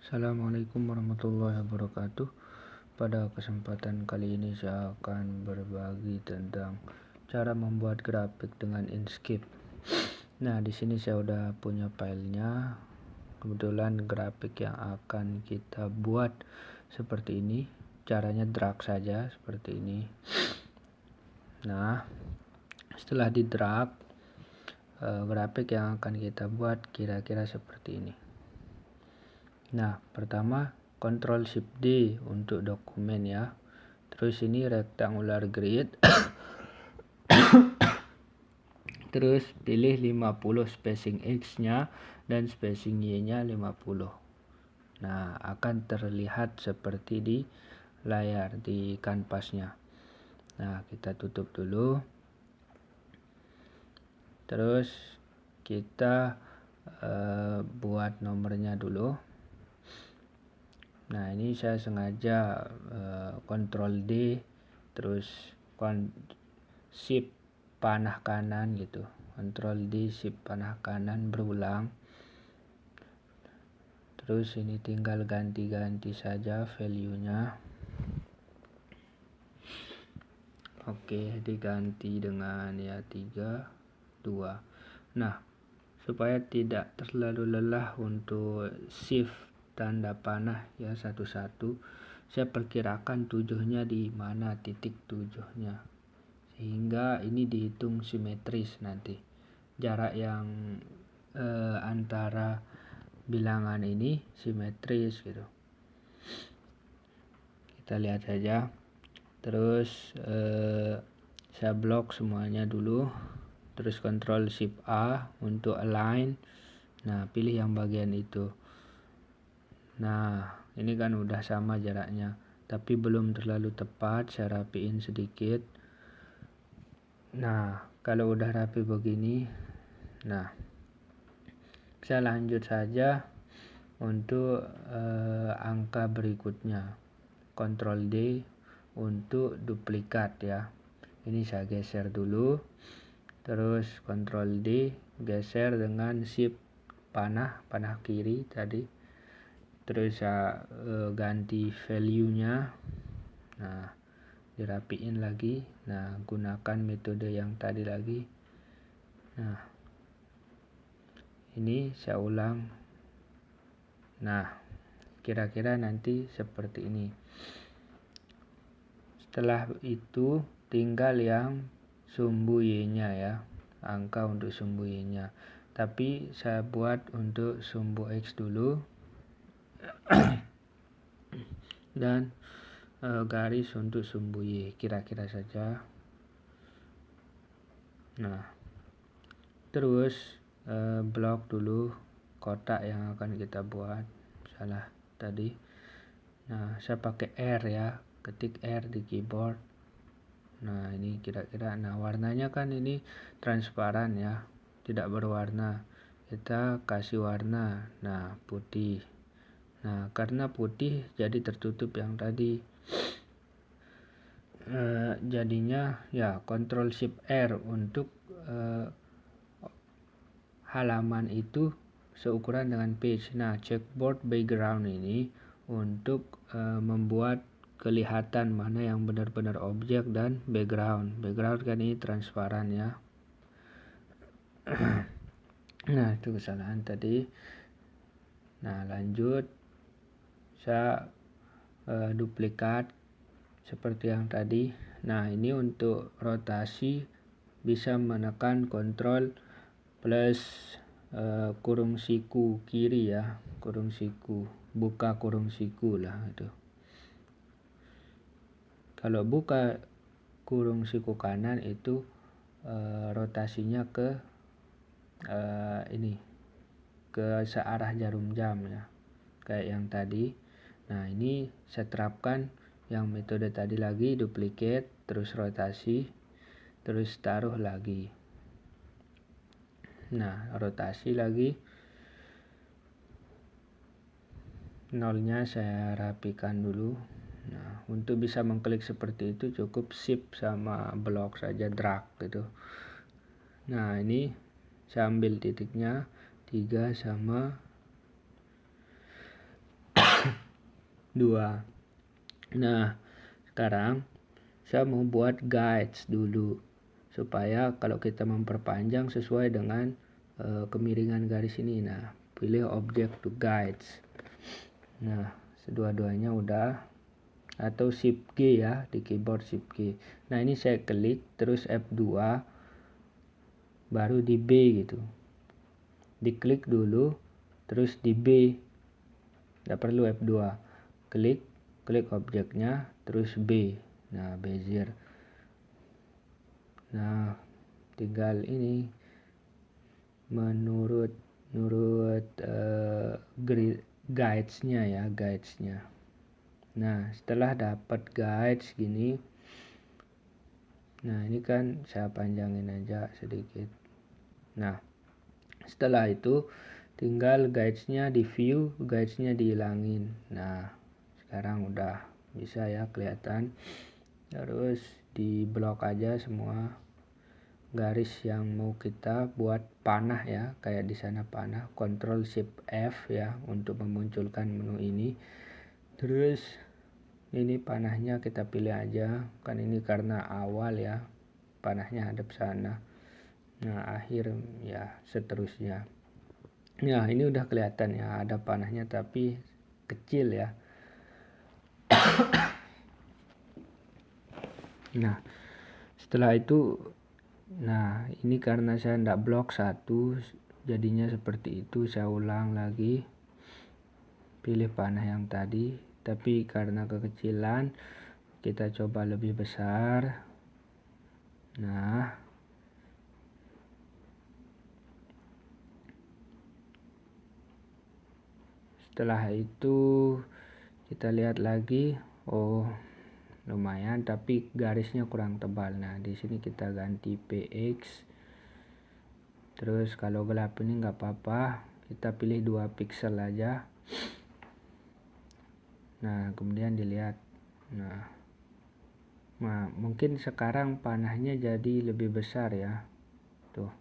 Assalamualaikum warahmatullahi wabarakatuh. Pada kesempatan kali ini saya akan berbagi tentang cara membuat grafik dengan Inkscape. Nah, di sini saya udah punya filenya. Kebetulan grafik yang akan kita buat seperti ini. Caranya drag saja seperti ini. Nah, setelah di drag, grafik yang akan kita buat kira-kira seperti ini. Nah, pertama Ctrl Shift D untuk dokumen ya. Terus ini rectangular grid. Terus pilih 50 spacing X-nya dan spacing Y-nya 50. Nah, akan terlihat seperti di layar di kanvasnya. Nah, kita tutup dulu. Terus kita buat nomornya dulu. Nah, ini saya sengaja Ctrl D terus Shift panah kanan gitu. Ctrl D Shift panah kanan berulang. Terus ini tinggal ganti-ganti saja value-nya. Oke, diganti dengan ya 3, 2. Nah, supaya tidak terlalu lelah untuk shift tanda panah ya satu-satu, saya perkirakan 7-nya di mana titik 7-nya, sehingga ini dihitung simetris nanti. Jarak yang antara bilangan ini simetris gitu. Kita lihat saja. Terus saya blok semuanya dulu. Terus Ctrl Shift A untuk align. Nah, pilih yang bagian itu. Nah, ini kan udah sama jaraknya, tapi belum terlalu tepat, saya rapiin sedikit. Nah, kalau udah rapi begini, nah, saya lanjut saja untuk angka berikutnya. Ctrl D untuk duplikat ya. Ini saya geser dulu. Terus Ctrl D, geser dengan Shift panah kiri tadi. Terus saya ganti value-nya. Nah, dirapiin lagi. Nah, gunakan metode yang tadi lagi. Nah, ini saya ulang. Nah, kira-kira nanti seperti ini. Setelah itu tinggal yang sumbu Y-nya ya, angka untuk sumbu Y-nya. Tapi saya buat untuk sumbu X dulu. Dan garis untuk sumbu Y, kira-kira saja. Nah, terus blok dulu kotak yang akan kita buat. Salah tadi. Nah, saya pakai R ya, ketik R di keyboard. Nah, ini kira-kira. Nah, warnanya kan ini transparan ya, tidak berwarna. Kita kasih warna. Nah, putih. Nah, karena putih jadi tertutup yang tadi. Jadinya ya Ctrl Shift R untuk halaman itu seukuran dengan page. Nah, checkboard background ini untuk membuat kelihatan mana yang benar-benar objek dan background. Background kan ini transparan ya. Nah, itu kesalahan tadi. Nah, lanjut. Saya duplikat seperti yang tadi. Nah, ini untuk rotasi bisa menekan Ctrl plus kurung siku kiri ya, kurung siku, buka kurung siku lah itu. Kalau buka kurung siku kanan itu rotasinya ke ini, ke searah jarum jam ya, kayak yang tadi. Nah, ini saya terapkan yang metode tadi lagi, duplicate, terus rotasi, terus taruh lagi. Nah, rotasi lagi. Nolnya saya rapikan dulu. Nah, untuk bisa mengklik seperti itu cukup Shift sama blok saja, drag gitu. Nah, ini saya ambil titiknya 3 sama Nah, sekarang saya mau buat guides dulu supaya kalau kita memperpanjang sesuai dengan kemiringan garis ini. Nah, pilih object to guides. Nah, kedua-duanya udah, atau Shift G ya, di keyboard Shift G. Nah, ini saya klik terus F2 baru di B gitu. Diklik dulu terus di B. Tidak perlu F2. Klik objeknya terus B. Nah, bezier. Nah, tinggal ini menurut guidesnya ya, guidesnya. Nah, setelah dapat guides gini, nah ini kan saya panjangin aja sedikit. Nah, setelah itu tinggal guidesnya di view, guidesnya dihilangin. Nah, sekarang udah bisa ya kelihatan. Terus di blok aja semua garis yang mau kita buat panah ya, kayak di sana panah. Ctrl Shift F ya untuk memunculkan menu ini. Terus ini panahnya kita pilih aja, kan ini karena awal ya, panahnya hadap sana. Nah, akhir ya seterusnya. Nah, ini udah kelihatan ya, ada panahnya tapi kecil ya. Nah, setelah itu, nah ini karena saya tidak blok satu, jadinya seperti itu. Saya ulang lagi, pilih panah yang tadi, tapi karena kekecilan kita coba lebih besar. Nah, setelah itu kita lihat lagi, oh lumayan tapi garisnya kurang tebal. Nah, di sini kita ganti PX. Terus kalau gelap ini nggak apa-apa, kita pilih 2 pixel aja. Nah, kemudian dilihat. Nah, mungkin sekarang panahnya jadi lebih besar ya. Tuh,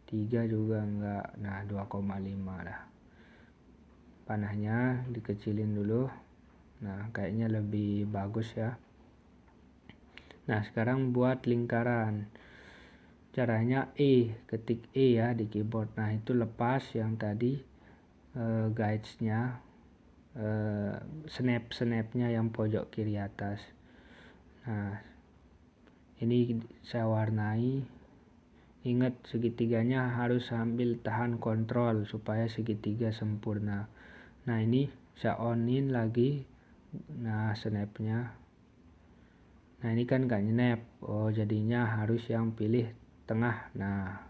3 juga enggak. Nah, 2,5 lah. Panahnya dikecilin dulu. Nah, kayaknya lebih bagus ya. Nah, sekarang buat lingkaran. Caranya ketik E ya di keyboard. Nah, itu lepas yang tadi guidesnya, snapnya yang pojok kiri atas. Nah, ini saya warnai. Ingat, segitiganya harus sambil tahan kontrol supaya segitiga sempurna. Nah, ini saya onin lagi. Nah, snapnya. Nah, ini kan gak snap. Oh, jadinya harus yang pilih tengah. Nah,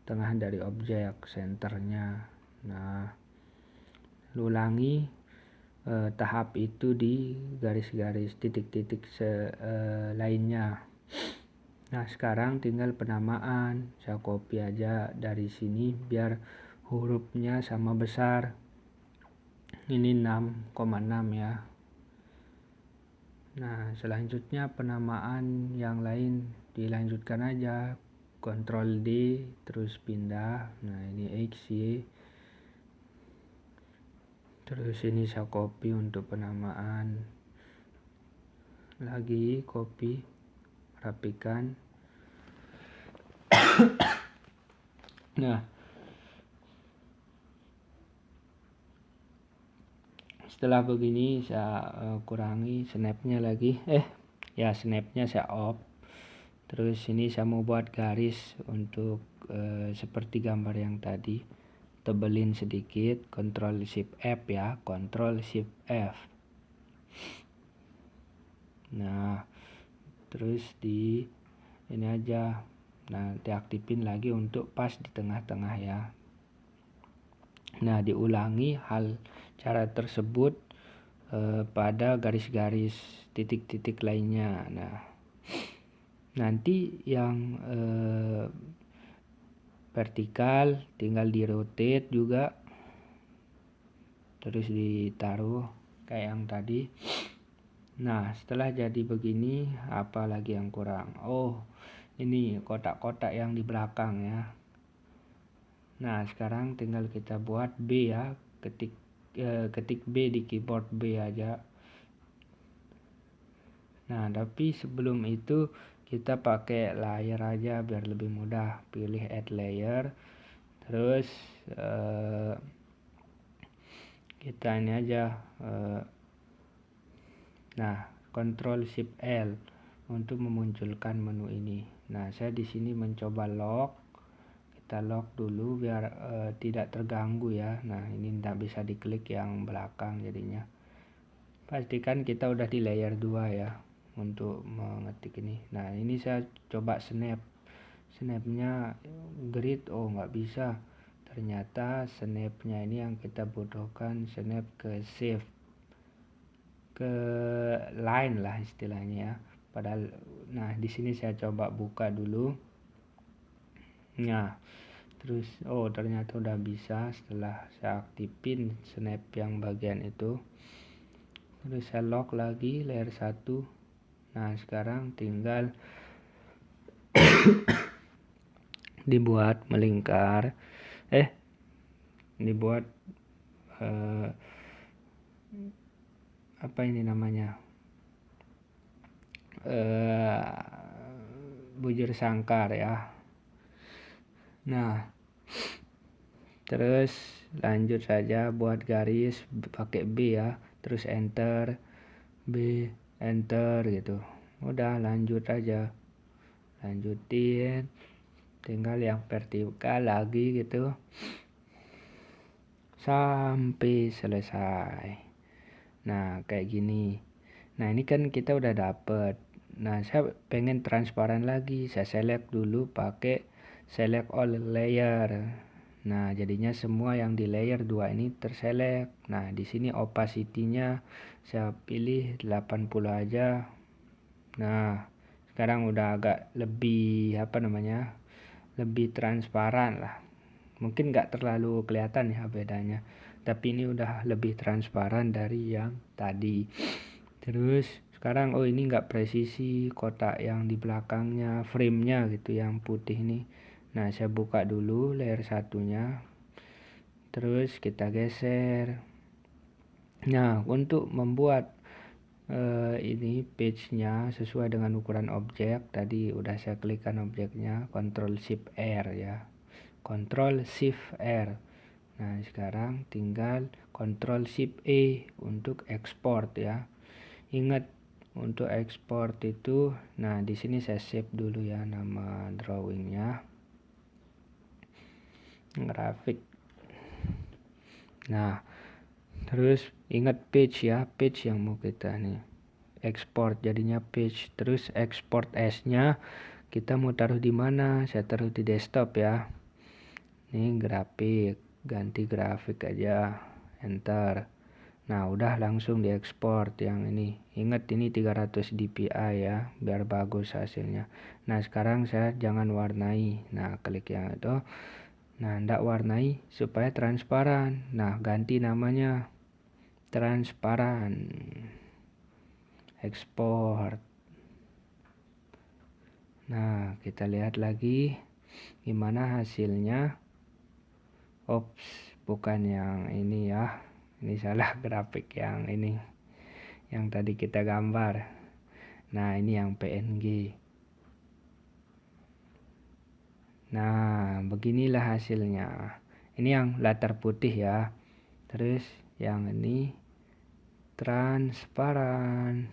tengah dari objek, senternya. Nah, ulangi tahap itu di garis-garis titik-titik lainnya. Nah, sekarang tinggal penamaan. Saya copy aja dari sini biar hurufnya sama besar. Ini 6,6 ya. Nah, selanjutnya penamaan yang lain dilanjutkan aja. Ctrl D terus pindah. Nah, ini X, Y. Terus ini saya copy untuk penamaan. Lagi copy, rapikan. Nah, setelah begini saya kurangi snapnya lagi. Snapnya saya off. Terus ini saya mau buat garis untuk seperti gambar yang tadi. Tebelin sedikit, Ctrl Shift F ya, Ctrl Shift F. Nah, terus di ini aja. Nah, diaktifin lagi untuk pas di tengah-tengah ya. Nah, diulangi cara tersebut pada garis-garis titik-titik lainnya. Nah, nanti yang vertikal tinggal di rotate juga, terus ditaruh kayak yang tadi. Nah, setelah jadi begini, apa lagi yang kurang? Oh, ini kotak-kotak yang di belakang ya. Nah, sekarang tinggal kita buat B ya, ketik ketik B di keyboard B aja. Nah, tapi sebelum itu kita pakai layer aja biar lebih mudah. Pilih add layer, terus kita ini aja, nah Ctrl Shift L untuk memunculkan menu ini. Nah, saya di sini mencoba lock. Kita lock dulu biar tidak terganggu ya. Nah, ini tidak bisa diklik yang belakang jadinya. Pastikan kita udah di layer 2 ya untuk mengetik ini. Nah, ini saya coba snapnya grid, nggak bisa. Ternyata snapnya ini yang kita butuhkan snap ke shift, ke line lah istilahnya ya. Padahal, nah di sini saya coba buka dulu. Nah, terus ternyata udah bisa setelah saya aktifin snap yang bagian itu. Terus saya lock lagi layer 1. Nah, sekarang tinggal dibuat melingkar, dibuat apa ini namanya, bujur sangkar ya. Nah, terus lanjut saja buat garis pakai B ya, terus enter, B, enter gitu. Udah lanjut aja, lanjutin, tinggal yang vertikal lagi gitu sampai selesai. Nah, kayak gini. Nah, ini kan kita udah dapet. Nah, saya pengen transparan lagi. Saya select dulu pakai select all layer. Nah, jadinya semua yang di layer 2 ini terselect. Nah, di sini opacity-nya saya pilih 80 aja. Nah, sekarang udah agak lebih lebih transparan lah. Mungkin nggak terlalu kelihatan ya bedanya, tapi ini udah lebih transparan dari yang tadi. Terus sekarang ini nggak presisi kotak yang di belakangnya, frame-nya gitu yang putih ini. Nah, saya buka dulu layer satunya, terus kita geser. Nah, untuk membuat ini page-nya sesuai dengan ukuran objek, tadi udah saya klikkan objeknya, Ctrl Shift R ya, Ctrl Shift R. Nah, sekarang tinggal Ctrl Shift E untuk export ya. Ingat untuk export itu, nah di sini saya save dulu ya nama drawingnya, grafik. Nah, terus ingat page ya, page yang mau kita nih export jadinya page. Terus export as-nya kita mau taruh di mana? Saya taruh di desktop ya. Ini grafik, ganti grafik aja, enter. Nah, udah langsung diekspor yang ini. Ingat ini 300 dpi ya, biar bagus hasilnya. Nah, sekarang saya jangan warnai. Nah, klik yang itu. Nah, ndak warnai supaya transparan. Nah, ganti namanya transparan. Ekspor. Nah, kita lihat lagi gimana hasilnya. Ops, bukan yang ini ya. Ini salah grafik yang ini, yang tadi kita gambar. Nah, ini yang PNG. Nah, beginilah hasilnya. Ini yang latar putih ya. Terus yang ini transparan.